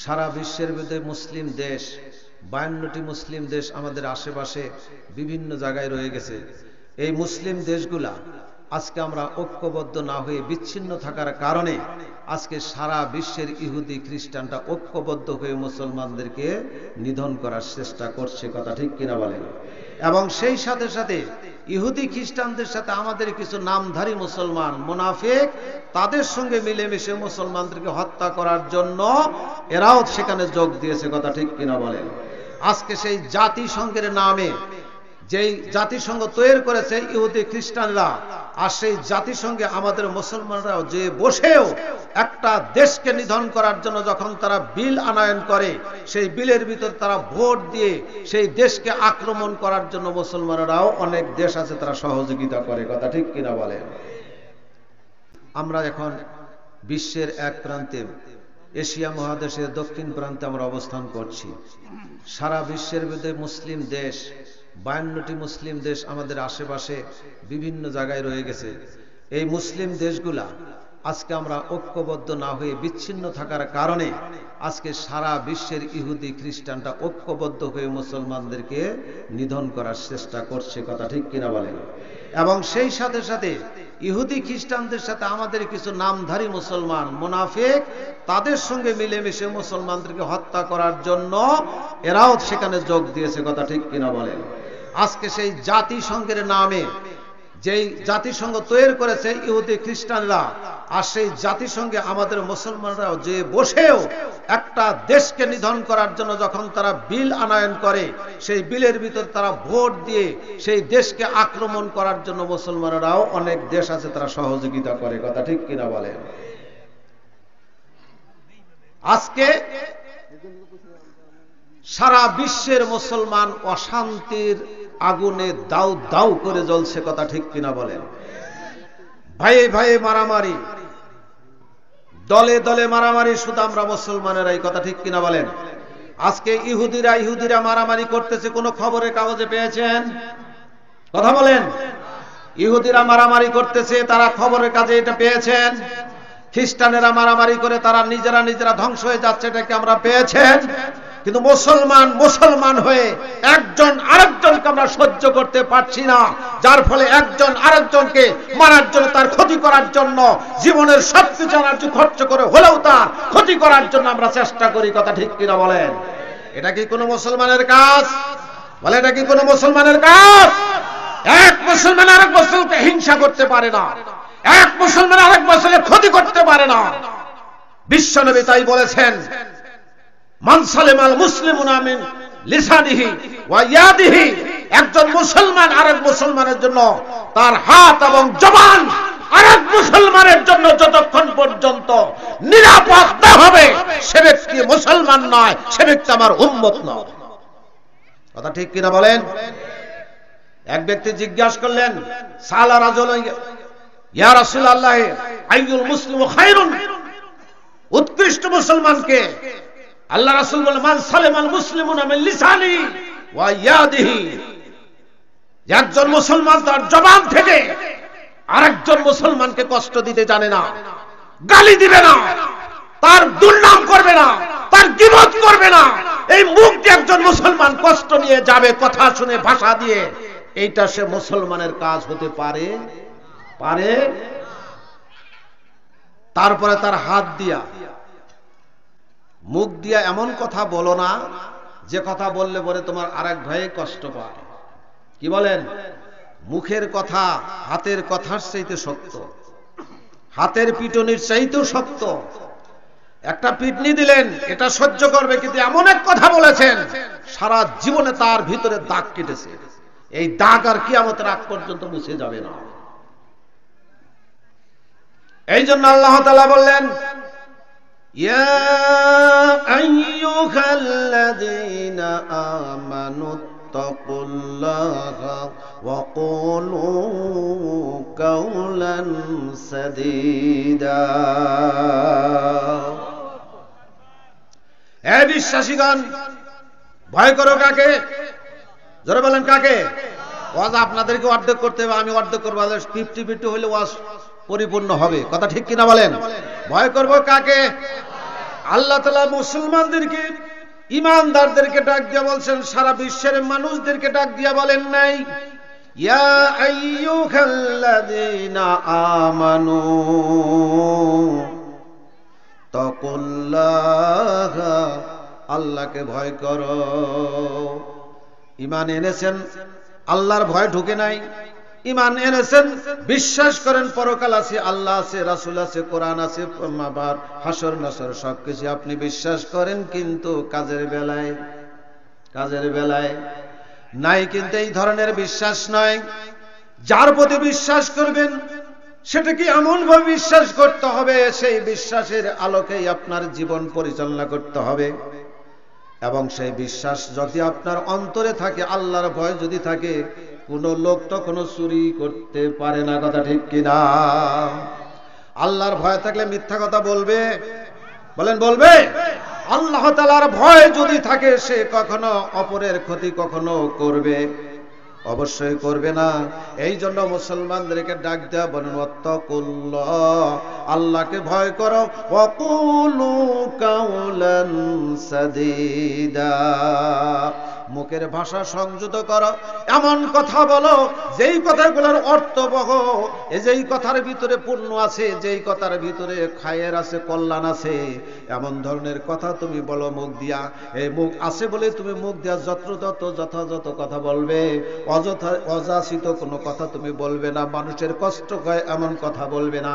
সারা বিশ্বের মধ্যে মুসলিম দেশ 52টি মুসলিম দেশ আমাদের আশেপাশে বিভিন্ন জায়গায় রয়ে গেছে। এই মুসলিম দেশগুলা আজকে আমরা ঐক্যবদ্ধ না হয়ে বিচ্ছিন্ন থাকার কারণে আজকে সারা বিশ্বের ইহুদি খ্রিস্টানরা ঐক্যবদ্ধ হয়ে মুসলমানদেরকে নিধন করার চেষ্টা করছে, কথা ঠিক কিনা বলেন? এবং সেই সাথে সাথে ইহুদি খ্রিস্টানদের সাথে আমাদের কিছু নামধারী মুসলমান মুনাফিক তাদের সঙ্গে মিলেমিশে মুসলমানদেরকে হত্যা করার জন্য এরাও সেখানে যোগ দিয়েছে, কথা ঠিক কিনা বলেন? আজকে সেই জাতিসংঘের নামে যেই জাতিসংঘ তৈরি করেছে ইহুদি খ্রিস্টানরা, আর সেই জাতিসংঘে আমাদের মুসলমানরাও যে বসেও একটা দেশকে নিধন করার জন্য যখন তারা বিল আনয়ন করে, সেই বিলের ভিতর তারা ভোট দিয়ে সেই দেশকে আক্রমণ করার জন্য মুসলমানরাও অনেক দেশ আছে তারা সহযোগিতা করে, কথা ঠিক কিনা বলেন? আমরা এখন বিশ্বের এক প্রান্তে এশিয়া মহাদেশের দক্ষিণ প্রান্তে আমরা অবস্থান করছি। সারা বিশ্বের মধ্যে মুসলিম দেশ 52টি মুসলিম দেশ আমাদের আশেপাশে বিভিন্ন জায়গায় রয়ে গেছে। এই মুসলিম দেশগুলা আজকে আমরা ঐক্যবদ্ধ না হয়ে বিচ্ছিন্ন থাকার কারণে আজকে সারা বিশ্বের ইহুদি খ্রিস্টানরা ঐক্যবদ্ধ হয়ে মুসলমানদেরকে নিধন করার চেষ্টা করছে, কথা ঠিক কিনা বলেন? এবং সেই সাথে সাথে ইহুদি খ্রিস্টানদের সাথে আমাদের কিছু নামধারী মুসলমান মুনাফিক তাদের সঙ্গে মিলেমিশে মুসলমানদেরকে হত্যা করার জন্য এরাও সেখানে যোগ দিয়েছে, কথা ঠিক কিনা বলেন? আজকে সেই জাতিসংঘের নামে যেই জাতিসংঘ তৈরি করেছে ইহুদি খ্রিস্টানরা, আর সেই জাতিসংঘে আমাদের মুসলমানরাও যে বসেও একটা দেশকে নিধন করার জন্য যখন তারা বিল আনয়ন করে, সেই বিলের ভিতর তারা ভোট দিয়ে সেই দেশকে আক্রমণ করার জন্য মুসলমানরাও অনেক দেশ আছে তারা সহযোগিতা করে, কথা ঠিক কিনা বলেন? আজকে সারা বিশ্বের মুসলমান অশান্তির আগুনে দাউ দাউ করে জ্বলছে, কথা ঠিক কিনা বলেন? ভাইয়ে ভাইয়ে মারামারি, দলে দলে মারামারি, শুধু আমরা মুসলমানেরা, এই কথা ঠিক কিনা বলেন? আজকে ইহুদিরা মারামারি করতেছে, কোন খবরের কাগজে পেয়েছেন? কথা বলেন। ইহুদিরা মারামারি করতেছে, তারা খবরের কাগজে এটা পেয়েছেন? খ্রিস্টানেরা মারামারি করে তারা নিজেরা ধ্বংস হয়ে যাচ্ছে, এটাকে আমরা পেয়েছেন? কিন্তু মুসলমান হয়ে একজন আরেকজনকে আমরা সহ্য করতে পারছি না, যার ফলে একজন আরেকজনকে মারার জন্য, তার ক্ষতি করার জন্য জীবনের সবকিছু খরচ করে হলেও তার ক্ষতি করার জন্য আমরা চেষ্টা করি, কথা ঠিক কিনা বলেন? এটা কি কোনো মুসলমানের কাজ? বলে এটা কি কোনো মুসলমানের কাজ? এক মুসলমান আরেক মুসলমানকে হিংসা করতে পারে না, এক মুসলমান আরেক মুসলমানের ক্ষতি করতে পারে না। বিশ্বনবী তাই বলেছেন, মান সালিমাল মুসলিমুনা মিন লিসানিহি ওয়া ইয়াদিহি, একজন মুসলমান আরেক মুসলমানের জন্য তার হাত এবং জবান আরেক মুসলমানের জন্য যতক্ষণ পর্যন্ত নিরাপদ না হবে, সে ব্যক্তি মুসলমান নয়, সে ব্যক্তি আমার উম্মত নয়, কথা ঠিক কিনা বলেন? এক ব্যক্তি জিজ্ঞাসা করলেন, সালা রাজুলুন ইয়া রাসূলুল্লাহ আইয়ুল মুসলিমু খায়রুন, উৎকৃষ্ট মুসলমানকে? আল্লাহ রাসূল বলেন, মান সালিমাল মুসলিমুনা মিন লিসানি ওয়া ইয়াদিহি, একজন মুসলমান তার জবান থেকে আরেকজন মুসলমানকে কষ্ট দিতে জানে না, গালি দিবে না, তার দুর্নাম করবে না, তার গীবত করবে না। এই মুখ দিয়ে একজন মুসলমান কষ্ট নিয়ে যাবে, কথা শুনে, ভাষা দিয়ে, এইটা সে মুসলমানের কাজ হতে পারে? তারপরে তার হাত দিয়া, মুখ দিয়া এমন কথা বলো না যে কথা বললে পরে তোমার আরেক ভাই কষ্ট পায়। কি বলেন? মুখের কথা হাতের কথার চাইতে শক্ত, হাতের পিটনির চাইতেও শক্ত। একটা পিটনি দিলেন, এটা সহ্য করবে, কিন্তু এমন এক কথা বলেছেন সারা জীবনে তার ভিতরে দাগ কেটেছে, এই দাগ আর কিয়ামতের আগ পর্যন্ত মুছে যাবে না। এই জন্য আল্লাহ তাআলা বললেন, ইয়া আইয়ুহাল্লাযীনা আমানুত্তাকুল্লাহা ওয়া কুলু কাওলান সাদীদা। হে বিশ্বাসীগণ, ভয় করো কাকে? জোরে বলেন কাকে? ওয়াজ আপনাদেরকে অর্ধেক করতে হবে, আমি অর্ধেক করবো, 50-50 হলে ওয়াজ পরিপূর্ণ হবে, কথা ঠিক কিনা বলেন? ভয় করবো কাকে? আল্লাহ তাআলা মুসলমানদেরকে, ঈমানদারদেরকে ডাক দিয়ে বলছেন, সারা বিশ্বের মানুষদেরকে ডাক দিয়ে বলেন নাই ইয়া আইয়ুহাল্লাযীনা আমানু তাকুল্লাহা, আল্লাহকে ভয় করো। ঈমান এনেছেন, আল্লাহর ভয় ঢুকে নাই। ঈমান এনেছেন, বিশ্বাস করেন পরকাল আছে, আল্লাহ আছে, রাসূল আছে, কোরআন আছে, আবার হাসর নাসর সবকিছু আপনি বিশ্বাস করেন, কিন্তু কাজের বেলায় নাই। কিন্তু এই ধরনের বিশ্বাস নয়। যার প্রতি বিশ্বাস করবেন সেটাকে এমন ভাবে বিশ্বাস করতে হবে, সেই বিশ্বাসের আলোকেই আপনার জীবন পরিচালনা করতে হবে। এবং সেই বিশ্বাস যদি আপনার অন্তরে থাকে, আল্লাহর ভয় যদি থাকে, কোন লোক তো কোনো চুরি করতে পারে না। কথা ঠিক কিনা? আল্লাহর ভয় থাকলে মিথ্যা কথা বলবে? বলেন বলবে? আল্লাহ তাআলার ভয় যদি থাকে, সে কখনো অপরের ক্ষতি কখনো করবে? অবশ্যই করবে না। এই জন্য মুসলমানদেরকে ডাক দেয়া বলেন ওয়াত্তাকুল্লাহ, আল্লাহকে ভয় করো, ওয়াকুলু কাওলান সাদীদা, মুখের ভাষা সংযত করো, এমন কথা বলো যেই কথাগুলোর অর্থবহ, যেই কথার ভিতরে পুণ্য আছে, যেই কথার ভিতরে খায়ের আছে, কল্যাণ আছে, এমন ধরনের কথা তুমি বলো মুখ দিয়া। এই মুখ আছে বলে তুমি মুখ দিয়া যথাযথ কথা বলবে, অযাচিত কোনো কথা তুমি বলবে না, মানুষের কষ্ট হয় এমন কথা বলবে না,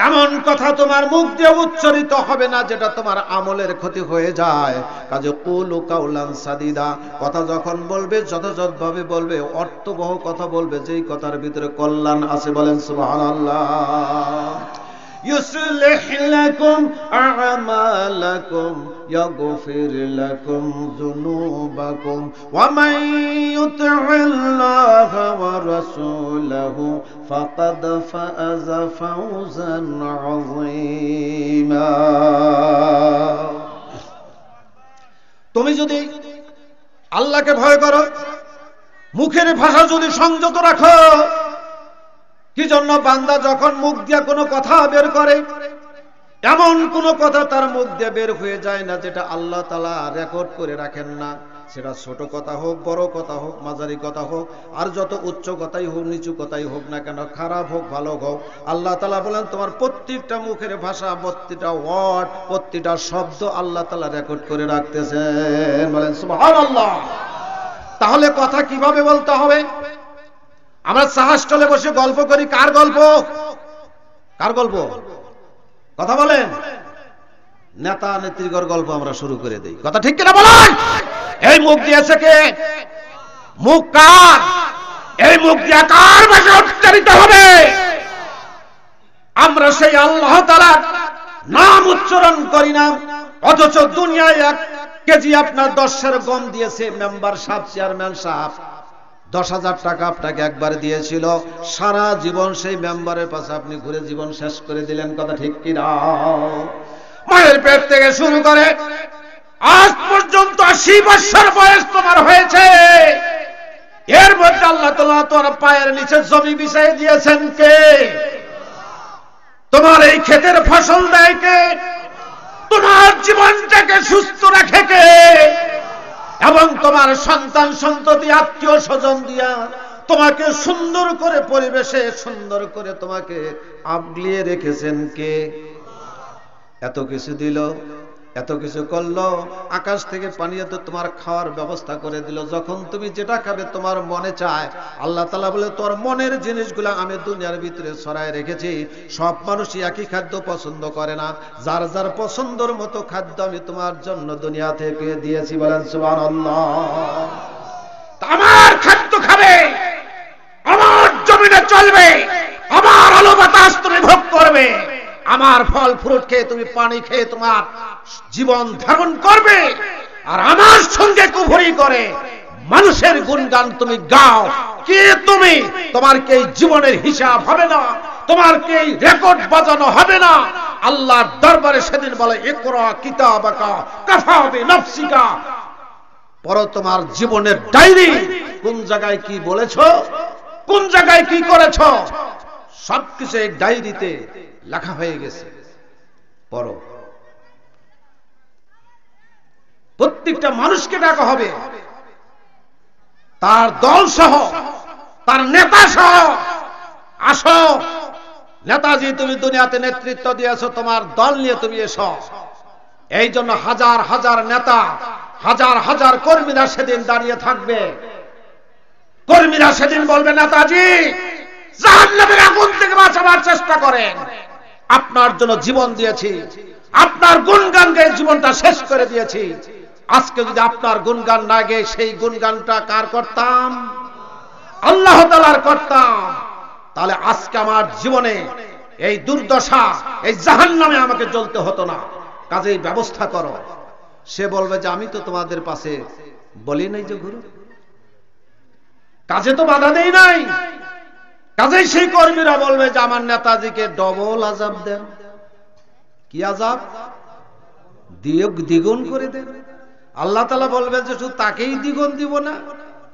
এমন কথা তোমার মুখ দিয়ে উচ্চারিত হবে না যেটা তোমার আমলের ক্ষতি হয়ে যায়। কাজে কুলু কাউলান সাদিদা, কথা যখন বলবে যথাযথভাবে বলবে, অর্থবহ কথা বলবে, যেই কথার ভিতরে কল্যাণ আছে। বলেন সুবহানাল্লাহ। يصلح لكم أعمالكم يغفر لكم ذنوبكم ومن يطع الله ورسوله فقد فاز فوزا عظيما। তুমি যদি আল্লাহকে ভয় করো, মুখের ভাষা যদি সংযত রাখো, কি জন্য? বান্দা যখন মুখ দিয়ে কোনো কথা বের করে, এমন কোনো কথা তার মুখ দিয়ে বের হয়ে যায় না যেটা আল্লাহ তাআলা রেকর্ড করে রাখেন না। সেটা ছোট কথা হোক, বড় কথা হোক, মাঝারি কথা হোক, আর যত উচ্চ কথাই হোক, নিচু কথাই হোক না কেন, খারাপ হোক ভালো হোক, আল্লাহ তাআলা বলেন তোমার প্রত্যেকটা মুখের ভাষা, প্রত্যেকটা ওয়ার্ড, প্রত্যেকটা শব্দ আল্লাহ তাআলা রেকর্ড করে রাখতেছেন। বলেন সুবহানাল্লাহ। তাহলে কথা কিভাবে বলতে হবে? আমরা চা স্টলে বসে গল্প করি, কার গল্প? কথা বলেন। নেতা নেত্রীর গল্প আমরা শুরু করে দেই। কথা ঠিক কিনা বলেন? এই মুখ দিয়েছে কে? মুখ কার? এই মুখ দিয়ে কার ভাষা উচ্চারিত হবে? আমরা সেই আল্লাহ তাআলার নাম উচ্চারণ করি না, অথচ দুনিয়ায় 1 কেজি আপনার 10 গম দিয়েছে মেম্বার সাহেব, চেয়ারম্যান সাহেব, 10,000 টাকা আপনাকে একবার দিয়েছিল, সারা জীবন সেই মেম্বারের পাশে আপনি ঘুরে জীবন শেষ করে দিলেন। কথা ঠিক কি না? মায়ের পেট থেকে শুরু করে আজ পর্যন্ত 80 বছর বয়স তোমার হয়েছে, এর মধ্যে আল্লাহ তাআলা তোমার পায়ের নিচে জমি বিছিয়ে দিয়েছেন কে? তোমার এই ক্ষেতের ফসল দেয় কে? তোমার জীবনটাকে সুস্থ রাখে কে? এবং তোমার সন্তান সন্ততি আত্মীয় স্বজন দিয়া তোমাকে সুন্দর করে পরিবেশে সুন্দর করে তোমাকে আগলিয়ে রেখেছেন কে? এত কিছু দিল, এত কিছু করলো, আকাশ থেকে পানি এত তোমার খাওয়ার ব্যবস্থা করে দিল, যখন তুমি যেটা খাবে তোমার মনে চায়। আল্লাহ তাআলা বলে তোমার মনের জিনিসগুলো আমি দুনিয়ার ভিতরে ছড়ায় রেখেছি। সব মানুষই একই খাদ্য পছন্দ করে না, যার যার পছন্দের মতো খাদ্য আমি তোমার জন্য দুনিয়া থেকে দিয়েছি। বলেন সুবহানাল্লাহ। আমার খাদ্য খাবে, আমার জমিনে চলবে, আমার আলো বাতাস তুমি ভোগ করবে, আমার ফল ফ্রুট খেয়ে তুমি, পানি খেয়ে তোমার জীবন ধারণ করবে। আর আমার সঙ্গে কুফরি করে মানুষের গুণগান তুমি গাও, কে তুমি? তোমার কে জীবনের হিসাব হবে না, তোমার কে রেকর্ড বাজানো হবে না। আল্লাহর দরবারে সেদিন বলে ইকরা কিতাবাকা কাফা বিনাফসিকা, পড়ো তোমার জীবনের ডায়েরি, কোন জায়গায় কি বলেছো, কোন জায়গায় কি করেছো, সবকিছু এই ডায়েরিতে লেখা হয়ে গেছে। পড়ো। প্রত্যেকটা মানুষকে ডাকা হবে, তার দল সহ, তার নেতা সহ। আসো নেতাজি, তুমি দুনিয়াতে নেতৃত্ব দিয়েছো, তোমার দল নিয়ে তুমি এসো। এই জন্য হাজার হাজার নেতা, হাজার হাজার কর্মীরা সেদিন দাঁড়িয়ে থাকবে। কর্মীরা সেদিন বলবে, নেতাজি জাহান্নামের আগুন থেকে বাঁচাবার চেষ্টা করেন, আপনার জন্য জীবন দিয়েছি, আপনার গুণগান গেয়ে জীবনটা শেষ করে দিয়েছি। আজকে যদি আপনার গুণগান না গেয়ে সেই গুণগানটা কার করতাম? আল্লাহ তাআলার করতাম, তাহলে আজকে আমার জীবনে এই দুর্দশা, এই জাহান্নামে আমাকে জ্বলতে হতো না। কাজেই ব্যবস্থা করো। সে বলবে যে আমি তো তোমাদের পাশে বলি নাই যে গুরু, কাজে তো বাধা দেই নাই। কাজেই সেই কর্মীরা বলবে যে আমার নেতাজিকে ডবল আযাব দেন। কি আযাব? দ্বিগুণ করে দেন। আল্লাহ তাআলা বলবে যে শুধু তাকেই দ্বিগুণ দিব না,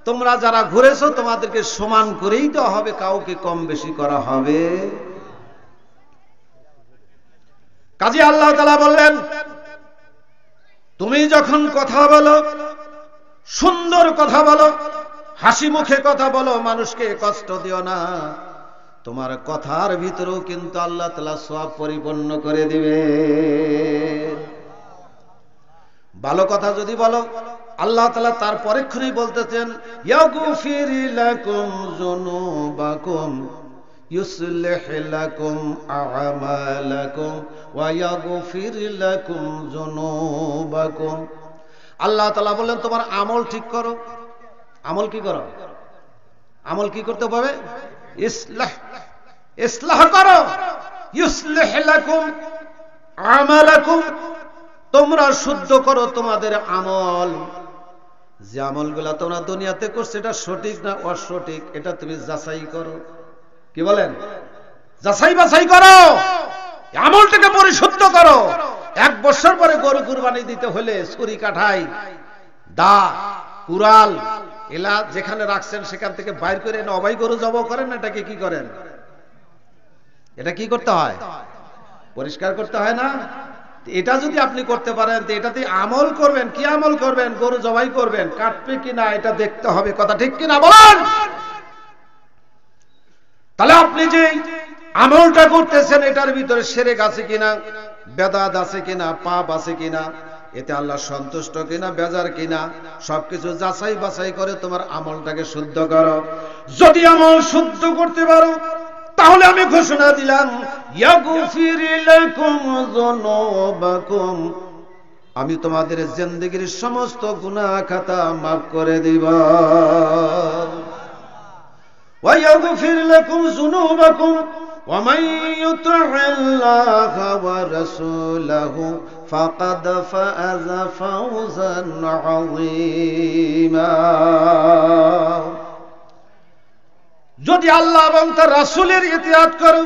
তোমরা যারা ঘুরেছো তোমাদেরকে সমান করেই দেওয়া হবে, কাউকে কম বেশি করা হবে। কাজী আল্লাহ তাআলা বললেন, তুমি যখন কথা বলো, সুন্দর কথা বলো, হাসি মুখে কথা বলো, মানুষকে কষ্ট দিও না। তোমার কথার ভিতরেও কিন্তু আল্লাহ তাআলা সওয়াব পরিপূর্ণ করে দিবে। ভালো কথা যদি বলো, আল্লাহ তাআলা তার পরক্ষণেই বলতেছেন, ইয়াগফির লাকুম যুনুবাকুম ইউসলিহ লাকুম আ'মালাকুম ওয়া ইয়াগফির লাকুম যুনুবাকুম। আল্লাহ তাআলা বলেন তোমার আমল ঠিক করো। আমল কি করো? আমল কি করতে হবে? ইসলাহ করো। ইউসলিহ লাকুম আমালাকুম, তোমরা শুদ্ধ করো তোমাদের আমল। যে আমলগুলা তোমরা দুনিয়াতে করছো এটা সঠিক না অসঠিক, এটা তুমি যাচাই করো। কি বলেন? যাচাই বাছাই করো, আমলটাকে পরিশুদ্ধ করো। 1 বছর পরে গরু কুরবানি দিতে হলে ছুরি কাঠাই দা কুড়াল এলা যেখানে রাখছেন সেখান থেকে বাইর করে এনে অবাই গরু জবাই করেন, এটাকে কি করেন? এটা কি করতে হয়? পরিষ্কার করতে হয় না? এটা যদি আপনি করতে পারেন তো এটাতে আমল করবেন। কি আমল করবেন? গরু জবাই করবেন, কাটবে কিনা এটা দেখতে হবে। কথা ঠিক কিনা বলেন? তাহলে আপনি যে আমলটা করতেছেন এটার ভিতরে শিরক আছে কিনা, বেদাত আছে কিনা, পাপ আছে কিনা, এতে আল্লাহ সন্তুষ্ট কিনা, বেজার কিনা, সবকিছু যাচাই বাছাই করে তোমার আমলটাকে শুদ্ধ করো। যদি আমল শুদ্ধ করতে পারো তাহলে আমি ঘোষণা দিলাম, ইয়াগফির লাকুম যুনুবাকুম, আমি তোমাদের জিন্দেগীর সমস্ত গুনাহ খাতা মাফ করে দিব। ওয়া ইয়াগফির লাকুম যুনুবাকুম ওয়া মান ইউতি'আল্লাহা ওয়া রাসূলাহু ফাকাদ ফাযা ফাওজান আযীমা। যদি আল্লাহ এবং তার রাসূলের ইতিআত করো,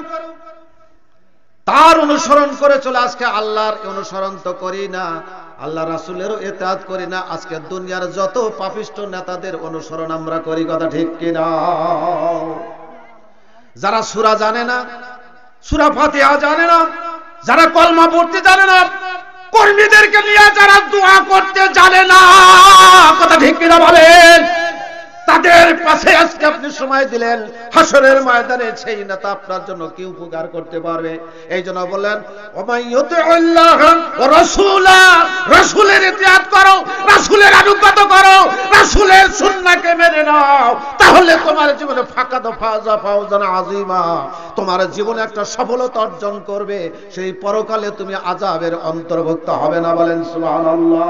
তার অনুসরণ করে চলে। আজকে আল্লাহর অনুসরণ তো করি না, আল্লাহ রাসূলেরও ইতিআত করি না। আজকে দুনিয়ার যত পাপিষ্ঠ নেতাদের অনুসরণ আমরা করি। কথা ঠিক কিনা? যারা সূরা জানে না, সূরা ফাতিহা জানে না, যারা কলমা পড়তে জানে না, কর্মীদেরকে নিয়ে যারা দোয়া করতে জানে না, কথা ঠিক কিনা বলেন? তাদের পাশে আজকে আপনি সময় দিলেন, হাসরের ময়দানে সেই নেতা আপনার জন্য কি উপকার করতে পারবে? এই জন্য বললেন, ওমাইয়ুতিল্লাহ ওয়া রাসূলা, রাসূলের ইতিআত করো, রাসূলের আনুগত্য করো, রাসূলের সুন্নাহকে মেনে নাও, তাহলে তোমার জীবনে ফাকাদ ফাযা ফাওজান আযীমা, তোমার জীবনে একটা সফলতা অর্জন করবে। সেই পরকালে তুমি আযাবের অন্তর্ভুক্ত হবে না। বলেন সুবহানাল্লাহ।